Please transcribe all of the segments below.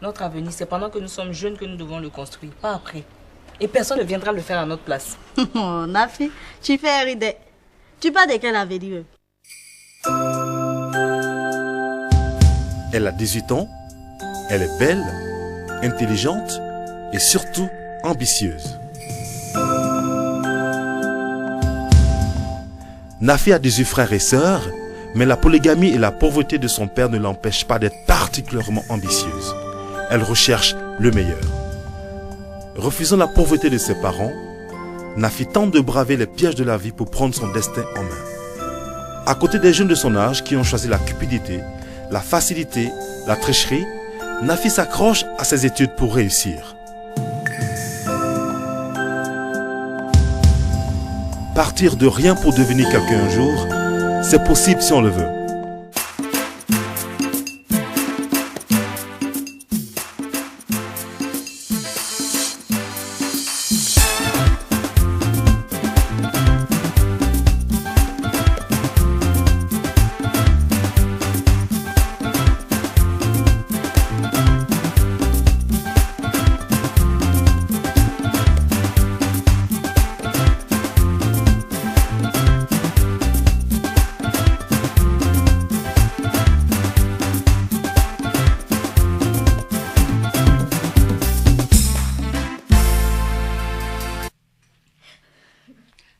Notre avenir, c'est pendant que nous sommes jeunes que nous devons le construire, pas après. Et personne ne viendra le faire à notre place. Oh, Nafi, tu fais rider. Tu parles de quel avenir? Elle a 18 ans, elle est belle, intelligente et surtout ambitieuse. Nafi a 18 frères et sœurs, mais la polygamie et la pauvreté de son père ne l'empêchent pas d'être particulièrement ambitieuse. Elle recherche le meilleur. Refusant la pauvreté de ses parents, Nafi tente de braver les pièges de la vie pour prendre son destin en main. À côté des jeunes de son âge qui ont choisi la cupidité, la facilité, la tricherie, Nafi s'accroche à ses études pour réussir. Partir de rien pour devenir quelqu'un un jour, c'est possible si on le veut.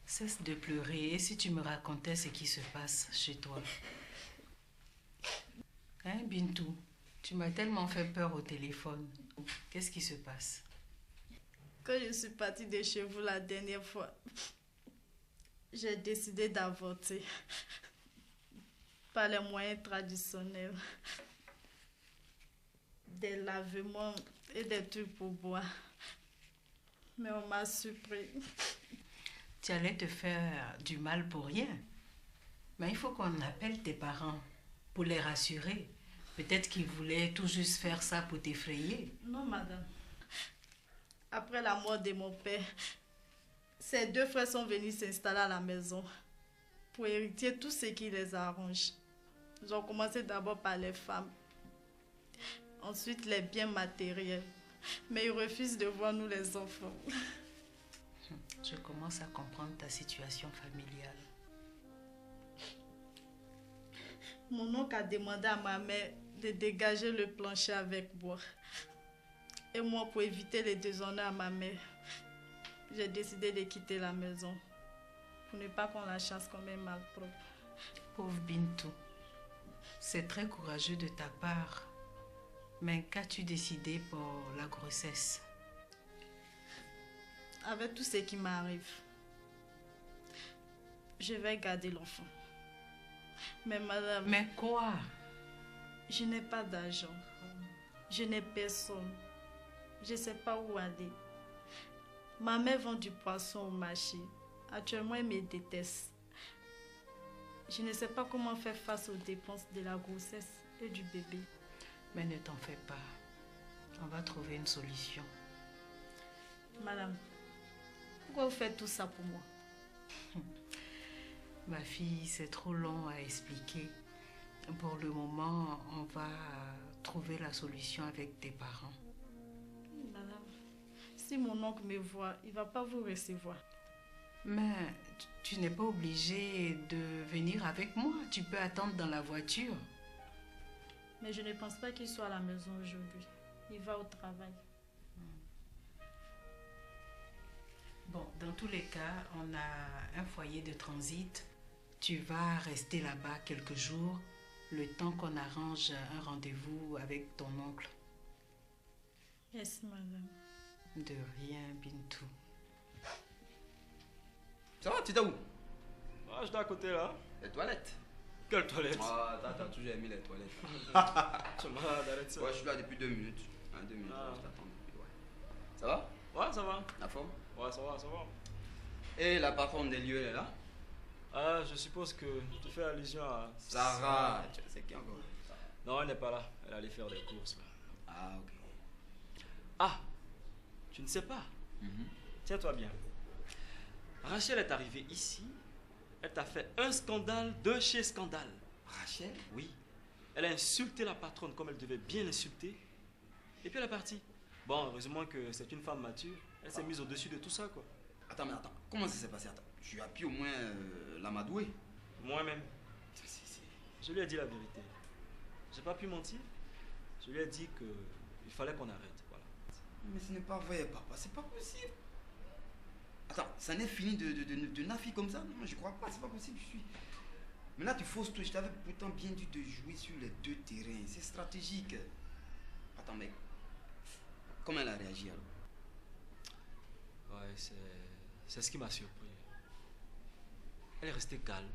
Cesse de pleurer et si tu me racontais ce qui se passe chez toi. Hein, Bintou? Tu m'as tellement fait peur au téléphone. Qu'est-ce qui se passe? Quand je suis partie de chez vous la dernière fois, j'ai décidé d'avorter par les moyens traditionnels. Des lavements et des trucs pour boire. Mais on m'a surpris. Tu allais te faire du mal pour rien. Mais il faut qu'on appelle tes parents pour les rassurer. Peut-être qu'ils voulaient tout juste faire ça pour t'effrayer. Non, madame. Après la mort de mon père, ses deux frères sont venus s'installer à la maison pour hériter tout ce qui les arrange. Ils ont commencé d'abord par les femmes, ensuite les biens matériels. Mais ils refusent de voir nous les enfants. Je commence à comprendre ta situation familiale. Mon oncle a demandé à ma mère de dégager le plancher avec bois. Et moi, pour éviter les déshonneurs à ma mère, j'ai décidé de quitter la maison pour ne pas qu'on la chasse comme un malpropre. Pauvre Bintou, c'est très courageux de ta part. Mais qu'as-tu décidé pour la grossesse? Avec tout ce qui m'arrive, je vais garder l'enfant. Mais madame... Mais quoi? Je n'ai pas d'argent. Je n'ai personne. Je ne sais pas où aller. Ma mère vend du poisson au marché. Actuellement, elle me déteste. Je ne sais pas comment faire face aux dépenses de la grossesse et du bébé. Mais ne t'en fais pas. On va trouver une solution. Madame, pourquoi vous faites tout ça pour moi? Ma fille, c'est trop long à expliquer. Pour le moment, on va trouver la solution avec tes parents. Madame, si mon oncle me voit, il ne va pas vous recevoir. Mais tu n'es pas obligée de venir avec moi. Tu peux attendre dans la voiture. Mais je ne pense pas qu'il soit à la maison aujourd'hui. Il va au travail. Bon, dans tous les cas, on a un foyer de transit. Tu vas rester là-bas quelques jours, le temps qu'on arrange un rendez-vous avec ton oncle. Merci, madame. De rien, Bintou. Ça va, tu t'es où? Ah, j'étais à côté là. Les toilettes. Quelle toilette? Ah, t'as toujours aimé les toilettes. Tu es malade, arrête ça. Ouais, je suis là depuis 2 minutes. 2 minutes, Ah. je t'attends depuis, ouais. Ça va? Ouais, ça va. La forme? Ouais, ça va, ça va. Et la patronne des lieux, elle est là? Ah, je suppose que tu fais allusion à... Sarah. Tu sais qui encore? Non, elle n'est pas là. Elle allait faire des courses là. Ah, ok. Ah, tu ne sais pas. Tiens-toi bien. Rachel est arrivée ici. Elle t'a fait un scandale de chez scandale. Rachel? Oui. Elle a insulté la patronne comme elle devait bien l'insulter. Et puis elle est partie. Bon, heureusement que c'est une femme mature. Elle s'est mise au-dessus de tout ça, quoi. Attends, mais attends, comment ça s'est passé? Attends, tu as pu au moins l'amadouer? Moi-même. Je lui ai dit la vérité. J'ai pas pu mentir. Je lui ai dit que il fallait qu'on arrête, voilà. Mais ce n'est pas vrai, papa, c'est pas possible. Attends, ça n'est fini de Nafi comme ça? Non, je crois pas, c'est pas possible, je suis... Mais là, tu fausses tout. Je t'avais pourtant bien dit de jouer sur les deux terrains. C'est stratégique. Attends, mec. Comment elle a réagi alors? Ouais, c'est ce qui m'a surpris. Elle est restée calme.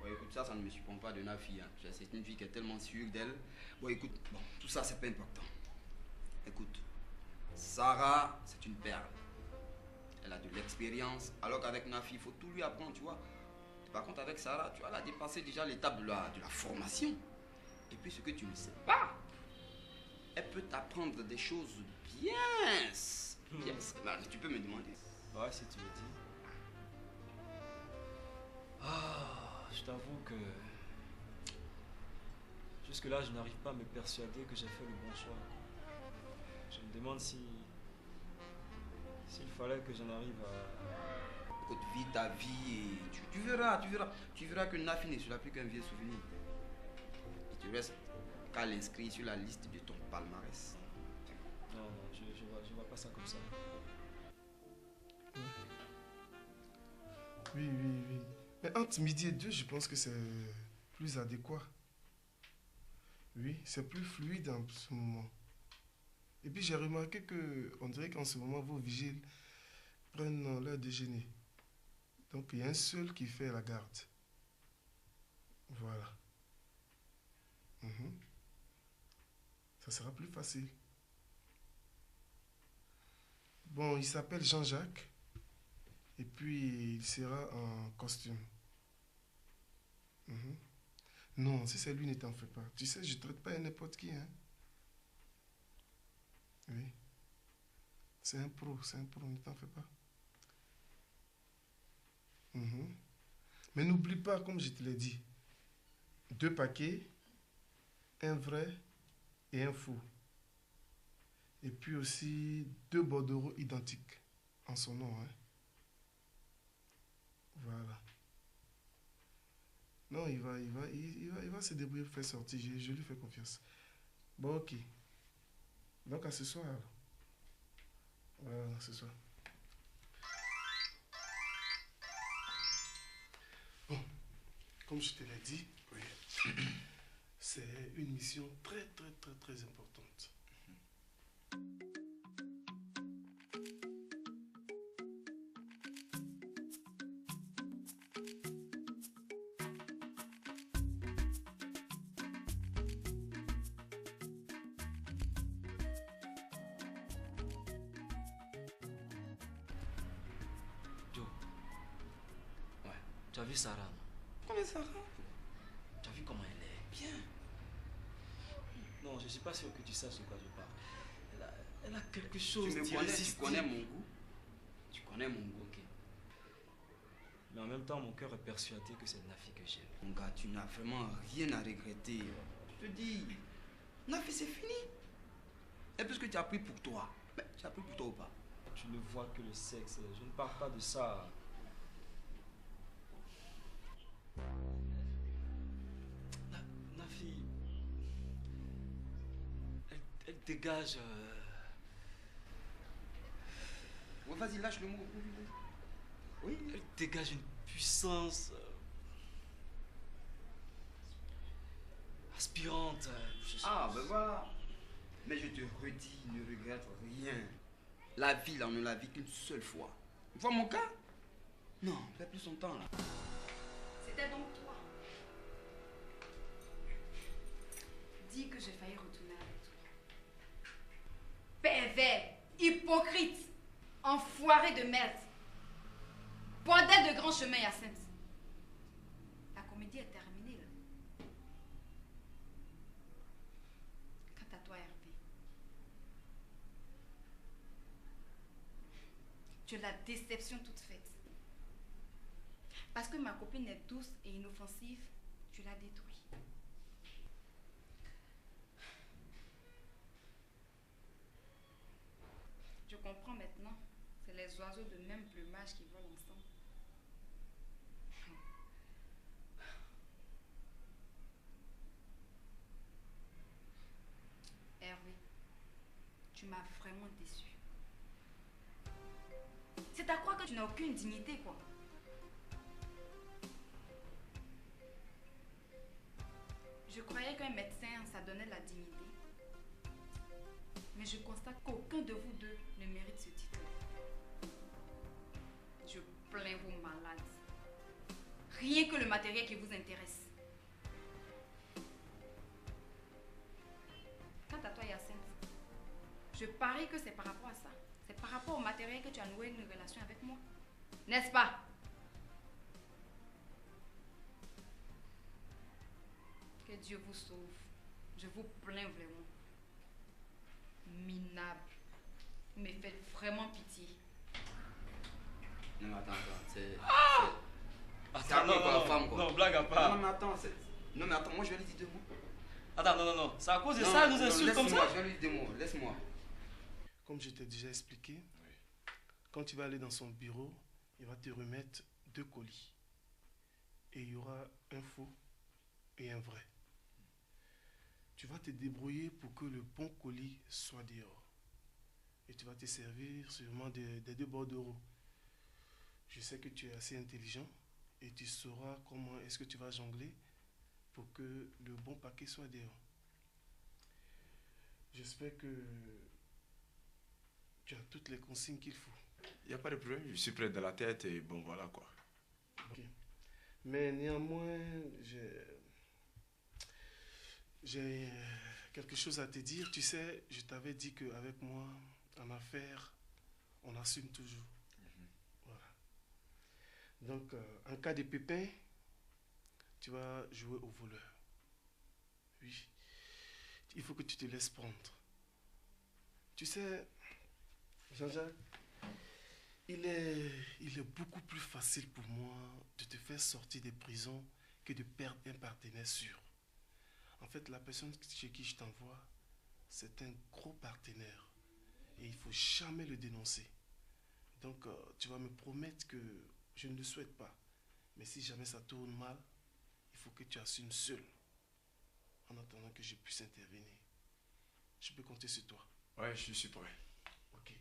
Ouais, écoute, ça ne me surprend pas de Nafi. Hein. C'est une fille qui est tellement sûre d'elle. Bon, écoute, bon, tout ça, c'est pas important. Écoute, Sarah, c'est une perle. Elle a de l'expérience, alors qu'avec Nafi, il faut tout lui apprendre, tu vois. Par contre, avec Sarah, tu vois, elle a dépassé déjà l'étape de la formation. Et puis, ce que tu ne sais pas, elle peut t'apprendre des choses bien. Bah, tu peux me demander. Ouais, si tu le dis. Ah, je t'avoue que jusque-là, je n'arrive pas à me persuader que j'ai fait le bon choix. Je me demande s'il fallait que j'en arrive à... Écoute, vis ta vie et tu verras. Tu verras que Nafi ne sera plus qu'un vieux souvenir. Il te reste qu'à l'inscrire sur la liste de ton palmarès. Non, je vois pas ça comme ça. Oui. Mais entre midi et 2, je pense que c'est plus adéquat. Oui, c'est plus fluide en ce moment. Et puis j'ai remarqué on dirait qu'en ce moment, vos vigiles prennent leur déjeuner. Donc il y a un seul qui fait la garde. Voilà. Ça sera plus facile. Bon, il s'appelle Jean-Jacques. Et puis il sera en costume. Non, si c'est lui, ne t'en fais pas. Tu sais, je ne traite pas n'importe qui. Hein? Oui. C'est un pro, ne t'en fais pas. Mais n'oublie pas, comme je te l'ai dit, 2 paquets, un vrai et un faux. Et puis aussi 2 bordereaux identiques en son nom. Hein? Voilà. Non, il va se débrouiller pour faire sortir. Je lui fais confiance. Bon, ok. Donc à ce soir. Voilà, ce soir. Bon, comme je te l'ai dit, oui, c'est une mission très importante. Tu as vu Sarah, non? Comment Sarah? Tu as vu comment elle est? Bien. Non, je ne suis pas sûr que tu saches de quoi je parle. Elle a quelque chose Tu connais mon goût. Tu connais mon goût, ok. Mais en même temps, mon cœur est persuadé que c'est Nafi que j'aime. Mon gars, tu n'as vraiment rien à regretter. Je te dis, Nafi, c'est fini. Et puisque tu as pris pour toi, mais tu as pris pour toi ou pas? Tu ne vois que le sexe. Je ne parle pas de ça. Nafi, elle dégage... Ouais, vas-y, lâche le mot. Oui, elle dégage une puissance... aspirante. Ah, ben voilà. Mais je te redis, ne regrette rien. La vie, là, on ne la vit qu'une seule fois. Tu vois mon cas? Non, il a plus son temps, là. C'était donc toi. Dis que j'ai failli retourner avec toi. Pervers, hypocrite, enfoiré de merde. Bordel de grand chemin, Hyacinthe. La comédie est terminée, là. Quant à toi, Hervé, tu es la déception toute faite. Parce que ma copine est douce et inoffensive, tu l'as détruite. comprends maintenant. C'est les oiseaux de même plumage qui volent ensemble. Hervé, tu m'as vraiment déçu. C'est à croire que tu n'as aucune dignité, quoi. Je croyais qu'un médecin, ça donnait de la dignité. Mais je constate qu'aucun de vous deux ne mérite ce titre. Je plains vos malades. Rien que le matériel qui vous intéresse. Quant à toi, Yacine, je parie que c'est par rapport à ça. C'est par rapport au matériel que tu as noué une relation avec moi. N'est-ce pas? Que Dieu vous sauve. Je vous plains vraiment. Minable. Vous me faites vraiment pitié. Non, mais attends, c'est... Attends, non, blague à part. Non, mais attends, moi je vais lui dire 2 mots. Attends, non, c'est à cause de ça, nous insulte comme ça. Je vais lui dire 2 mots, laisse-moi. Comme je t'ai déjà expliqué, quand tu vas aller dans son bureau, il va te remettre 2 colis. Et il y aura un faux et un vrai. Tu vas te débrouiller pour que le bon colis soit dehors. Et tu vas te servir sûrement des 2 bordereaux. Je sais que tu es assez intelligent et tu sauras comment est-ce que tu vas jongler pour que le bon paquet soit dehors. J'espère que tu as toutes les consignes qu'il faut. Il n'y a pas de problème, je suis prêt dans la tête et bon voilà quoi. Ok. Mais néanmoins, j'ai quelque chose à te dire. Tu sais, je t'avais dit qu'avec moi, en affaires, on assume toujours. Voilà. Donc, en cas de pépin, tu vas jouer au voleur. Oui. Il faut que tu te laisses prendre. Tu sais, Jean-Jacques, il est beaucoup plus facile pour moi de te faire sortir des prisons que de perdre un partenaire sûr. En fait, la personne chez qui je t'envoie, c'est un gros partenaire. Et il ne faut jamais le dénoncer. Donc, tu vas me promettre que je ne le souhaite pas. Mais si jamais ça tourne mal, il faut que tu assumes seul. En attendant que je puisse intervenir. Je peux compter sur toi. Ouais, je suis prêt. Ok.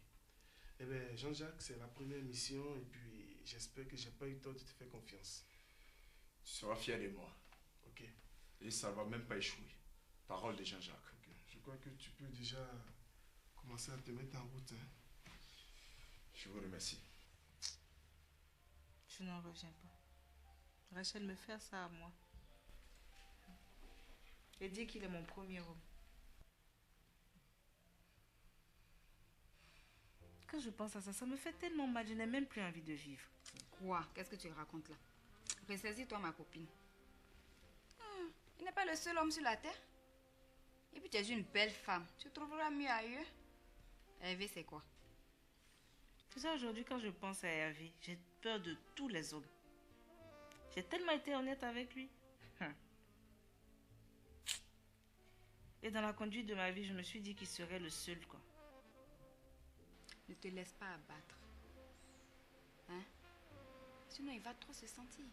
Eh bien, Jean-Jacques, c'est la première mission. Et puis, j'espère que je n'ai pas eu tort de te faire confiance. Tu seras fier de moi. Ok. Et ça ne va même pas échouer. Parole de Jean-Jacques. Ok. Je crois que tu peux déjà commencer à te mettre en route. Hein. Je vous remercie. Je n'en reviens pas. Rachel me fait ça à moi. Et dit qu'il est mon premier homme. Quand je pense à ça, ça me fait tellement mal. Je n'ai même plus envie de vivre. Quoi? Qu'est-ce que tu racontes là? Ressaisis-toi, ma copine. Il n'est pas le seul homme sur la terre. Et puis tu es une belle femme. Tu trouveras mieux ailleurs. Hervé, c'est quoi? Tu sais, aujourd'hui, quand je pense à Hervé, j'ai peur de tous les hommes. J'ai tellement été honnête avec lui. Et dans la conduite de ma vie, je me suis dit qu'il serait le seul, quoi. Ne te laisse pas abattre. Hein? Sinon, il va trop se sentir.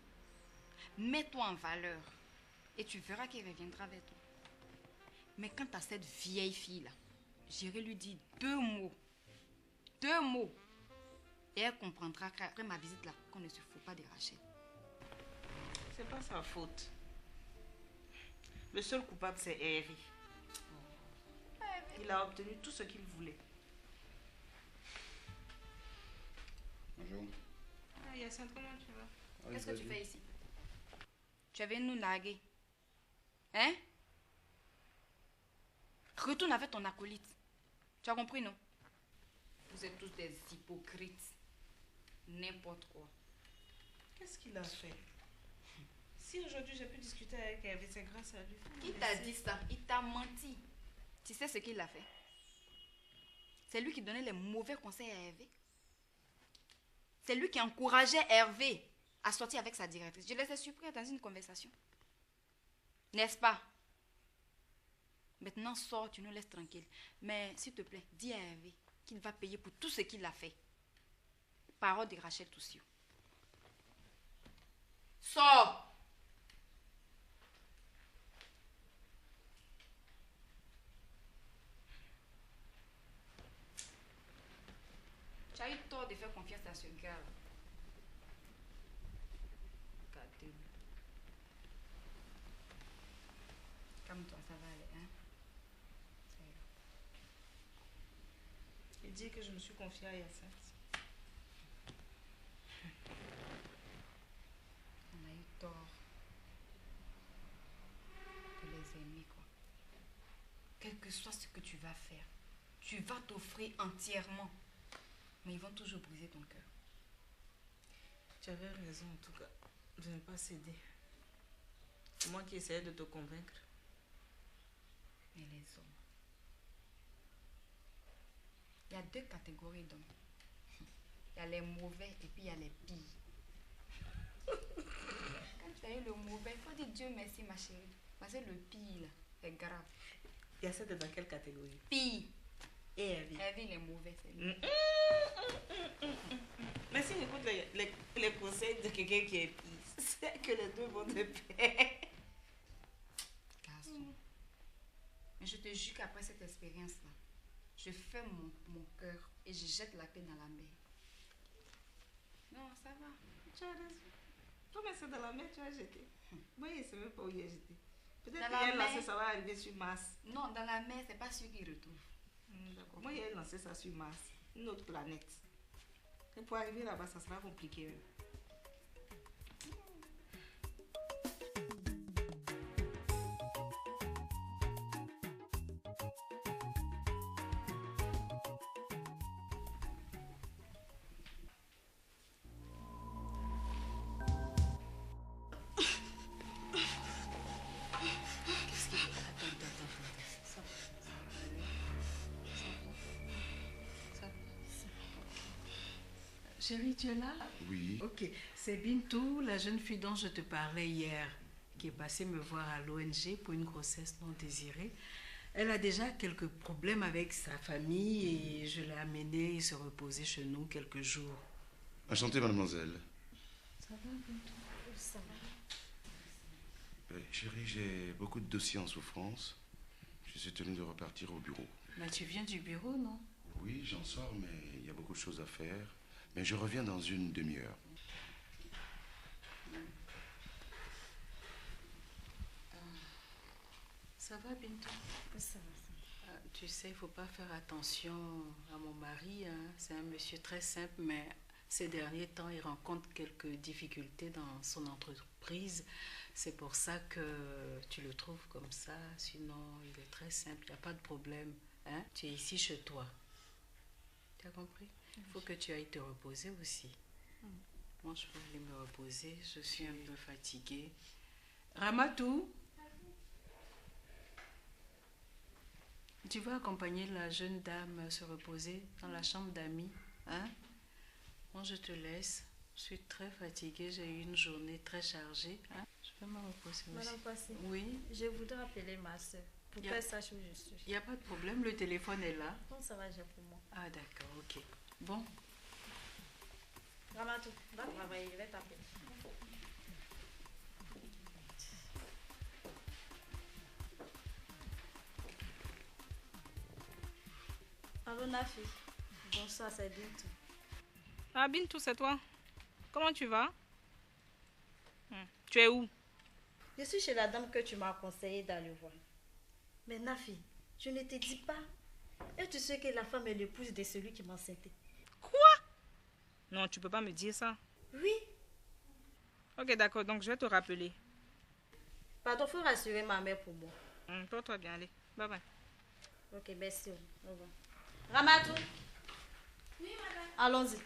Mets-toi en valeur. Et tu verras qu'il reviendra vers toi. Mais quant à cette vieille fille-là, j'irai lui dire 2 mots. 2 mots. Et elle comprendra qu'après ma visite là, qu'on ne se fout pas de Rachel. C'est pas sa faute. Le seul coupable, c'est Hervé. Il a obtenu tout ce qu'il voulait. Bonjour. Ah, Yacine, comment tu vas? Qu'est-ce que tu fais ici? Tu avais nous narguer. Hein? Retourne avec ton acolyte. Tu as compris, non? Vous êtes tous des hypocrites. N'importe quoi. Qu'est-ce qu'il a fait? Si aujourd'hui j'ai pu discuter avec Hervé, c'est grâce à lui. Qui t'a dit ça? Il t'a menti. Tu sais ce qu'il a fait? C'est lui qui donnait les mauvais conseils à Hervé. C'est lui qui encourageait Hervé à sortir avec sa directrice. Je les ai surpris dans une conversation. N'est-ce pas? Maintenant, sors, tu nous laisses tranquille. Mais s'il te plaît, dis à Hervé qu'il va payer pour tout ce qu'il a fait. Parole de Rachel Toussio. Sors! Tu as eu tort de faire confiance à ce gars. Regardez-le. Calme-toi, ça va aller, hein? Ça ira. Il dit que je me suis confiée à Yacinthe. On a eu tort de les aimer, quoi. Quel que soit ce que tu vas faire, tu vas t'offrir entièrement. Mais ils vont toujours briser ton cœur. Tu avais raison en tout cas de ne pas céder. C'est moi qui essayais de te convaincre. Mais les hommes. Il y a deux catégories d'hommes. Il y a les mauvais et puis il y a les pires. Quand tu as eu le mauvais, il faut dire Dieu merci ma chérie. Parce que le pire là, est grave. Yacinthe est dans quelle catégorie? Pire. Et Hervé? Hervé, il est mauvais, c'est lui. Mais si j'écoute les conseils de quelqu'un qui est pire, c'est que les deux vont de paix. Garçon. Mais je te jure qu'après cette expérience-là, je fais mon cœur et je jette la paix dans la mer. Non, ça va. Tu as raison. Comme c'est dans la mer, tu as jeté. Moi, je ne sais même pas où il est jeté. Peut-être Dans qu'il la a lancé, mer. ça va arriver sur Mars. Non, dans la mer, c'est pas sûr qu'il retrouve. D'accord. Moi, il a lancé ça sur Mars, une autre planète. Et pour arriver là-bas, ça sera compliqué. Chérie, tu es là? Oui. Ok. C'est Bintou, la jeune fille dont je te parlais hier, qui est passée me voir à l'ONG pour une grossesse non désirée. Elle a déjà quelques problèmes avec sa famille et je l'ai amenée se reposer chez nous quelques jours. Enchanté, mademoiselle. Ça va, Bintou? Ça va. Chérie, j'ai beaucoup de dossiers en souffrance. Je suis tenu de repartir au bureau. Mais tu viens du bureau, non? Oui, j'en sors, mais il y a beaucoup de choses à faire. Mais je reviens dans une demi-heure. Ça va, Bintou? Ça va. Tu sais, il ne faut pas faire attention à mon mari. Hein. C'est un monsieur très simple, mais ces derniers temps, il rencontre quelques difficultés dans son entreprise. C'est pour ça que tu le trouves comme ça. Sinon, il est très simple, il n'y a pas de problème. Hein? Tu es ici chez toi. Tu as compris? Il faut que tu ailles te reposer aussi. Moi, je peux aller me reposer. Je suis un peu fatiguée. Ramatou, tu vas accompagner la jeune dame se reposer dans la chambre d'amis. Hein? Moi, je te laisse. Je suis très fatiguée. J'ai eu une journée très chargée. Hein? Je vais me reposer aussi. Madame Passé, Oui. je voudrais appeler ma soeur pour qu'elle sache où je suis. Il n'y a pas de problème. Le téléphone est là. Non, ça va, j'ai pour moi. Ah, d'accord. Ok. Bon. Ramatou, va travailler, je vais t'appeler. Allô, Nafi. Bonsoir, c'est Bintou. Ah, Bintou, c'est toi. Comment tu vas? Tu es où? Je suis chez la dame que tu m'as conseillé d'aller voir. Mais Nafi, je ne te dis pas. Et tu sais que la femme est l'épouse de celui qui m'a enceinté. Quoi? Non, tu peux pas me dire ça. Oui. Ok, d'accord, donc je vais te rappeler. Pardon, faut rassurer ma mère pour moi. Porte-toi bien, allez. Bye bye. Ok, merci. Au revoir. Ramatou. Oui, madame. Allons-y.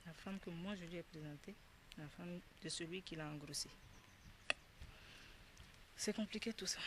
La femme que moi je lui ai présentée, la femme de celui qui l'a engrossé. C'est compliqué tout ça.